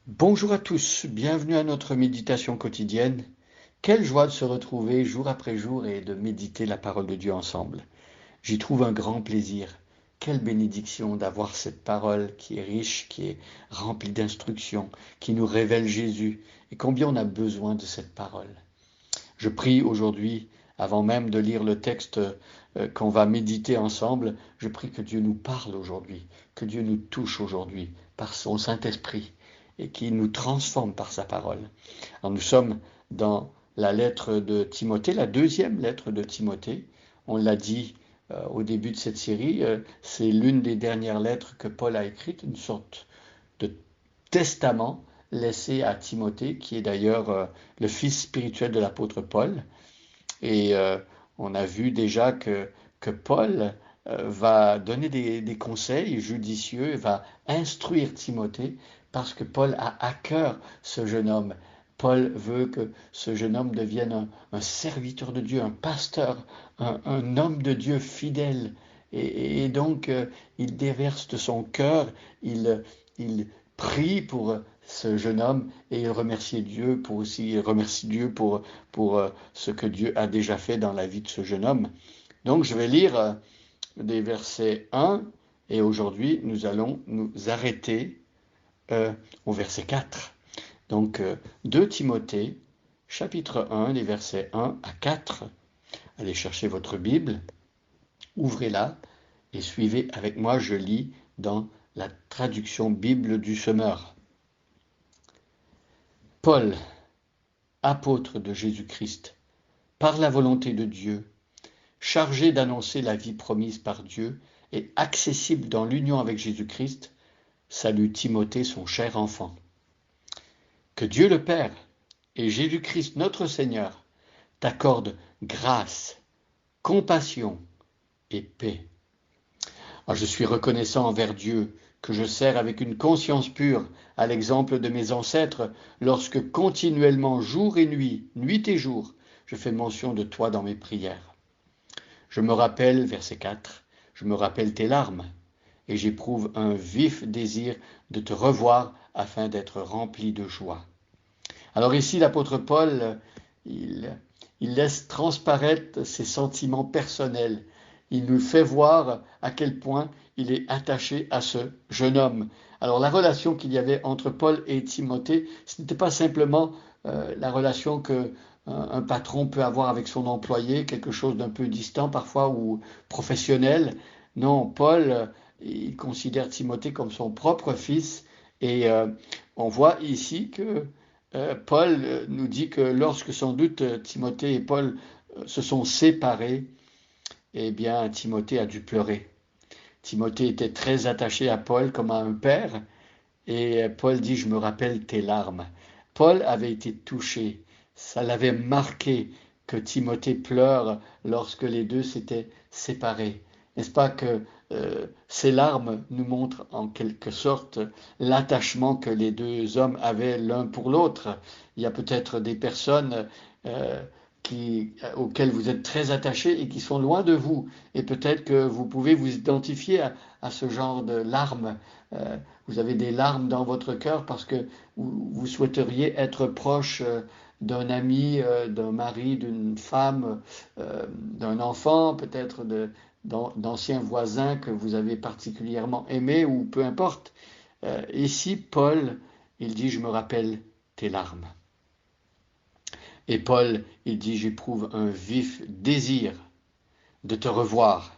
Bonjour à tous, bienvenue à notre méditation quotidienne. Quelle joie de se retrouver jour après jour et de méditer la parole de Dieu ensemble. J'y trouve un grand plaisir. Quelle bénédiction d'avoir cette parole qui est riche, qui est remplie d'instructions, qui nous révèle Jésus et combien on a besoin de cette parole. Je prie aujourd'hui, avant même de lire le texte qu'on va méditer ensemble, je prie que Dieu nous parle aujourd'hui, que Dieu nous touche aujourd'hui par son Saint-Esprit et qu'il nous transforme par sa parole. Alors nous sommes dans la lettre de Timothée, la deuxième lettre de Timothée. On l'a dit au début de cette série, c'est l'une des dernières lettres que Paul a écrites, une sorte de testament laissé à Timothée, qui est d'ailleurs le fils spirituel de l'apôtre Paul. Et on a vu déjà que Paul va donner des conseils judicieux, va instruire Timothée, parce que Paul a à cœur ce jeune homme. Paul veut que ce jeune homme devienne un serviteur de Dieu, un pasteur, un homme de Dieu fidèle. Et donc, il déverse de son cœur, il prie pour ce jeune homme et il remercie Dieu pour aussi, il remercie Dieu pour ce que Dieu a déjà fait dans la vie de ce jeune homme. Donc je vais lire des versets 1 et aujourd'hui nous allons nous arrêter au verset 4. Donc 2 Timothée, chapitre 1, les versets 1 à 4. Allez chercher votre Bible, ouvrez-la et suivez avec moi, je lis dans la traduction Bible du Semeur. Paul, apôtre de Jésus-Christ, par la volonté de Dieu, chargé d'annoncer la vie promise par Dieu et accessible dans l'union avec Jésus-Christ, salue Timothée, son cher enfant. Que Dieu le Père et Jésus-Christ notre Seigneur t'accordent grâce, compassion et paix. Alors, je suis reconnaissant envers Dieu que je sers avec une conscience pure, à l'exemple de mes ancêtres, lorsque continuellement, jour et nuit, nuit et jour, je fais mention de toi dans mes prières. Je me rappelle, verset 4, je me rappelle tes larmes, et j'éprouve un vif désir de te revoir afin d'être rempli de joie. Alors ici, l'apôtre Paul, il, il laisse transparaître ses sentiments personnels. Il nous fait voir à quel point il est attaché à ce jeune homme. Alors la relation qu'il y avait entre Paul et Timothée, ce n'était pas simplement la relation que un patron peut avoir avec son employé, quelque chose d'un peu distant parfois ou professionnel. Non, Paul, il considère Timothée comme son propre fils et on voit ici que Paul nous dit que lorsque sans doute Timothée et Paul se sont séparés, eh bien Timothée a dû pleurer. Timothée était très attaché à Paul comme à un père et Paul dit, je me rappelle tes larmes. Paul avait été touché, ça l'avait marqué que Timothée pleure lorsque les deux s'étaient séparés. N'est-ce pas que ces larmes nous montrent en quelque sorte l'attachement que les deux hommes avaient l'un pour l'autre. Il y a peut-être des personnes euh, auxquelles vous êtes très attachés et qui sont loin de vous. Et peut-être que vous pouvez vous identifier à ce genre de larmes. Vous avez des larmes dans votre cœur parce que vous souhaiteriez être proche d'un ami, d'un mari, d'une femme, d'un enfant, peut-être d'anciens voisins que vous avez particulièrement aimés ou peu importe. Ici, Paul, il dit, je me rappelle tes larmes. Et Paul, il dit, j'éprouve un vif désir de te revoir.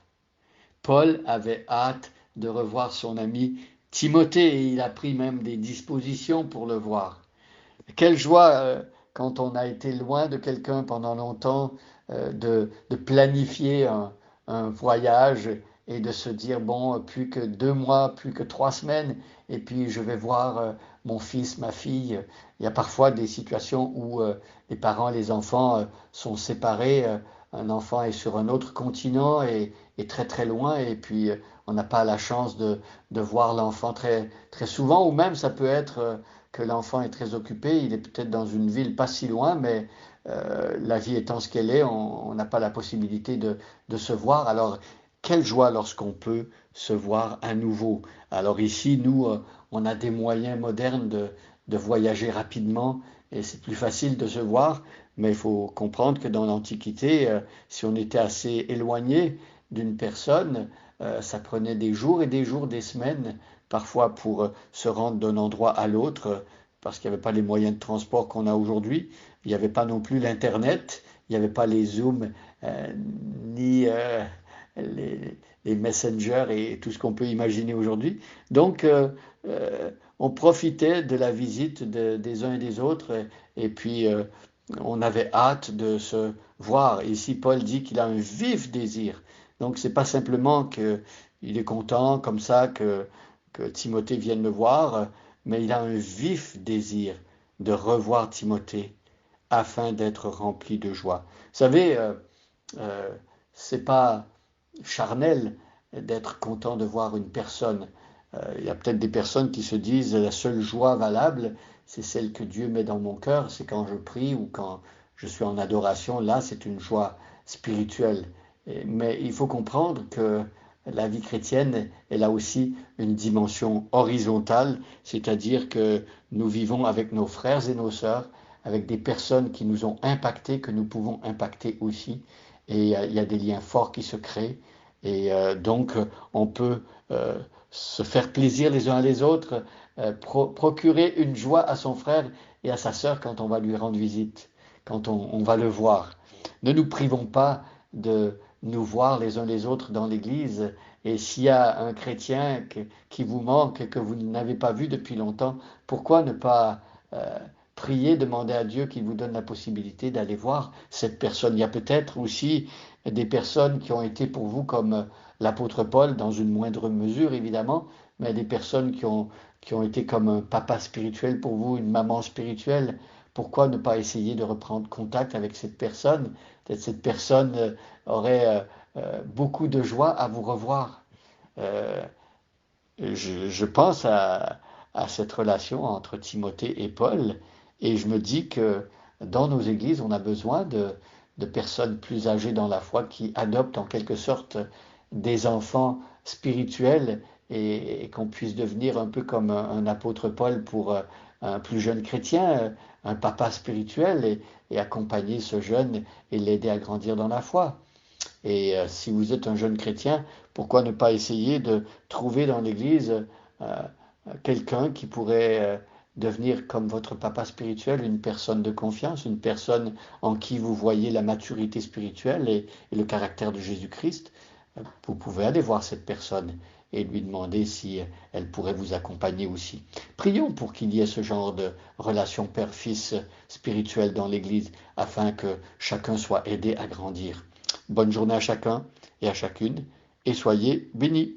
Paul avait hâte de revoir son ami Timothée et il a pris même des dispositions pour le voir. Quelle joie quand on a été loin de quelqu'un pendant longtemps de planifier un voyage et de se dire bon, plus que 2 mois, plus que 3 semaines, et puis je vais voir mon fils, ma fille. Il y a parfois des situations où les parents, les enfants sont séparés. Un enfant est sur un autre continent et très très loin, et puis on n'a pas la chance de voir l'enfant très, très souvent, ou même ça peut être que l'enfant est très occupé, il est peut-être dans une ville pas si loin, mais la vie étant ce qu'elle est, on n'a pas la possibilité de se voir. Alors quelle joie lorsqu'on peut se voir à nouveau. Alors ici, nous, on a des moyens modernes de voyager rapidement et c'est plus facile de se voir, mais il faut comprendre que dans l'Antiquité, si on était assez éloigné d'une personne, ça prenait des jours et des jours, des semaines, parfois pour se rendre d'un endroit à l'autre, parce qu'il n'y avait pas les moyens de transport qu'on a aujourd'hui. Il n'y avait pas non plus l'Internet, il n'y avait pas les Zooms, ni les messengers et tout ce qu'on peut imaginer aujourd'hui. Donc, on profitait de la visite des uns et des autres, et puis on avait hâte de se voir. Ici, Paul dit qu'il a un vif désir. Donc, c'est pas simplement qu'il est content comme ça que Timothée vienne le voir, mais il a un vif désir de revoir Timothée afin d'être rempli de joie. Vous savez, euh, c'est pas charnel d'être content de voir une personne. Il y a peut-être des personnes qui se disent la seule joie valable, c'est celle que Dieu met dans mon cœur, c'est quand je prie ou quand je suis en adoration. Là, c'est une joie spirituelle. Mais il faut comprendre que la vie chrétienne, elle a aussi une dimension horizontale, c'est-à-dire que nous vivons avec nos frères et nos sœurs, avec des personnes qui nous ont impactés, que nous pouvons impacter aussi. Et il y a des liens forts qui se créent. Et donc, on peut se faire plaisir les uns les autres, procurer une joie à son frère et à sa sœur quand on va lui rendre visite, quand on va le voir. Ne nous privons pas de nous voir les uns les autres dans l'église. Et s'il y a un chrétien qui vous manque, que vous n'avez pas vu depuis longtemps, pourquoi ne pas prier, demander à Dieu qu'il vous donne la possibilité d'aller voir cette personne. Il y a peut-être aussi des personnes qui ont été pour vous comme l'apôtre Paul, dans une moindre mesure évidemment, mais des personnes qui ont été comme un papa spirituel pour vous, une maman spirituelle. Pourquoi ne pas essayer de reprendre contact avec cette personne? Peut-être cette personne aurait beaucoup de joie à vous revoir. Euh, je pense à cette relation entre Timothée et Paul et je me dis que dans nos églises, on a besoin de personnes plus âgées dans la foi qui adoptent en quelque sorte des enfants spirituels et qu'on puisse devenir un peu comme un apôtre Paul pour un plus jeune chrétien, un papa spirituel et accompagner ce jeune et l'aider à grandir dans la foi. Et si vous êtes un jeune chrétien, pourquoi ne pas essayer de trouver dans l'Église euh, quelqu'un qui pourrait devenir comme votre papa spirituel, une personne de confiance, une personne en qui vous voyez la maturité spirituelle et le caractère de Jésus-Christ. Vous pouvez aller voir cette personne et lui demander si elle pourrait vous accompagner aussi. Prions pour qu'il y ait ce genre de relation père-fils spirituelle dans l'Église afin que chacun soit aidé à grandir. Bonne journée à chacun et à chacune et soyez bénis.